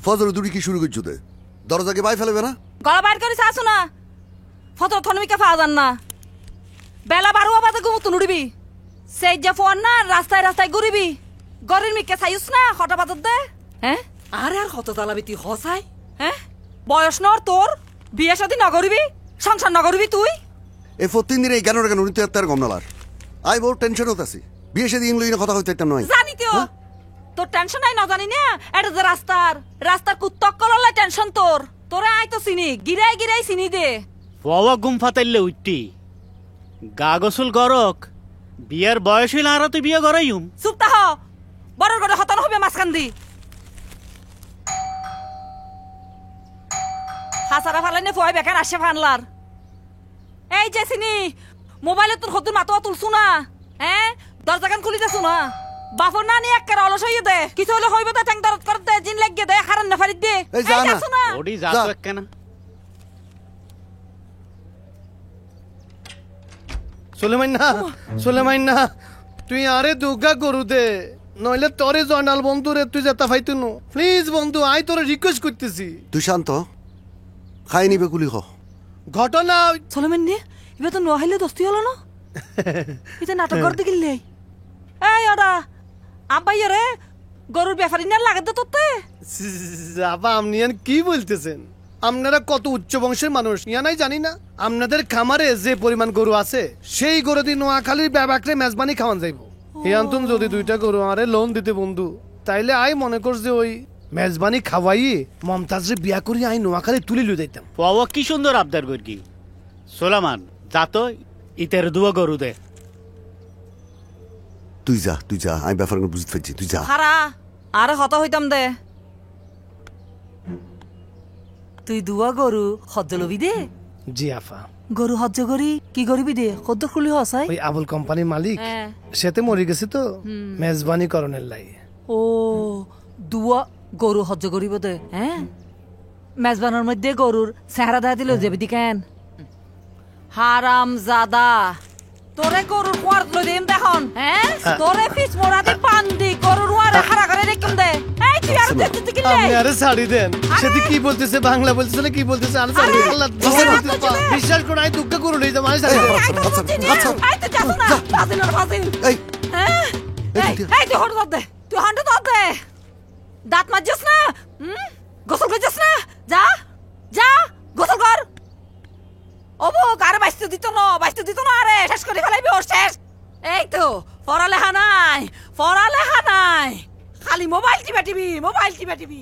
ফজর দুটি কি শুরু করছো দে দরজাকে বাই ফেলবে না গলা বাইর করে চাসু না ফটো থনমিকে পাওয়া যান না বেলা 12 বাজে ঘুমতো নুড়িবি সেই যে ফোন না রাস্তায় রাস্তায় ঘুরিবি গরির মিকে চাইস না হঠাৎ বাজত দে হ্যাঁ আরে আর কত জ্বালাবি তুই হসাই হ্যাঁ বয়স নর তোর বিয়ে শাদী নগরিবি সংসার নগরিবি তুই এই 4 দিনে 11 টাকা নুড়িতে তার গম নালার আই বড় টেনশন হতাছি বিয়ে শাদী ইংলিশ কথা হইতে একটা নয় জানি তো তোর টেনশন নাই না জানি না এটা যে রাস্তার কুত্তক কললে টেনশন তোরে আই তো চিনি গিরাই গিরাই চিনি দে বাবা গুম ফাতাইলে উঠতি গা গোসল গরক বিয়ার বয়স হইলে আর তুই বিয়ে গড়াইম চুপ তাহ বড়র গড়ে হতন হবে মাঝখান দি হাসারা ফালাইনে ফয় বেকার আসে ফানলার এই যে চিনি মোবাইলে তোর হতুন মাতো তুলছু না হ্যাঁ দরজাখান খুলি যাচ্ছ না বাফর না নিয়ে একের অলস হইয়ে দে কিছু হলে হইবে তো ট্যাং দরদ করে দে জিন লাগিয়ে দে হারান না ফারিদ দে এই যা না ওডি যা তো কেন সুলেমান না তুই আরে দুর্গা গরু দে নইলে তোরে জয়নাল বন্ধু রে তুই যেতে ফাইতু নো প্লিজ বন্ধু আই তোরে রিকোয়েস্ট করতেছি তুই শান্ত খাই নিবে কুলি খ ঘটনা সলমেন নে এবে তো নহাইলে দস্তি হলো না এটা নাটক করতে গিললে এই ওরা আব্বাই রে গরুর ব্যাপারী না লাগে তো তোতে যাবা আপনি কি বলতেছেন আপনারা কত উচ্চ বংশের মানুষ ইয়া নাই জানি না আপনাদের খামারে যে পরিমাণ গরু আছে সেই গরু দিয়ে নোয়াখালীর ব্যাপারে মেজবানি খাওয়ান যাইব হিয়ান্তুন যদি 2টা গরু আরে লোন দিতে বন্ধু তাইলে আই মনে কর যে ওই মেজবানি খাওয়াই মমতাজরে বিয়া করি আই নোয়াখালী তুলি লই যাইতাম বাবা কি সুন্দর আবদার করকি সোলামান যা তো ইতের দুয়া গরু দে তুই যা আমি ব্যাপার বুঝতে পারছি তুই যা হারা আরে হত হইতাম দে তুই দুয়া গরু হজ্জ লবি দে জি আফা গরু হজ্জ করি কি করিবি দে হদ্দ খুলি হসাই ওই আবুল কোম্পানির মালিক হ্যাঁ। সেতে মরে গেছে তো মেজবানি করণের লাই ও দুয়া গরু হজ্জ করিব দে হ্যাঁ মেজবানের মধ্যে গরুর চেহারা দেখা দিল যাবি দি কেন হারাম জাদা তোরে গরুর কোয়ার লই দিম দেখুন হ্যাঁ তোরে পিছ মোড়াতে পান্দি গরুর ওয়ারে হারা করে রেখম দে এই তুই আর দেখতে কি আপনি আরে ছাড়ি দেন সেটি কি বলতেছে বাংলা বলতেছে না কি বলতেছে আরে ছাড়ি দেন আল্লাহ বিশ্বাস করো আই দুঃখ করো লই যা মানে ছাড়ি দেন এই তো যাস না ফাজিল এই এই তুই হট দে তুই হট দে দাঁত মারছিস না গোসল করছিস না যা যা গোসল কর ওবো কারে বাইতে দিত না আরে শেষ করে ফেলাইবি ওর শেষ এই তো পড়ালেখা নাই খালি মোবাইল টিপা টিপি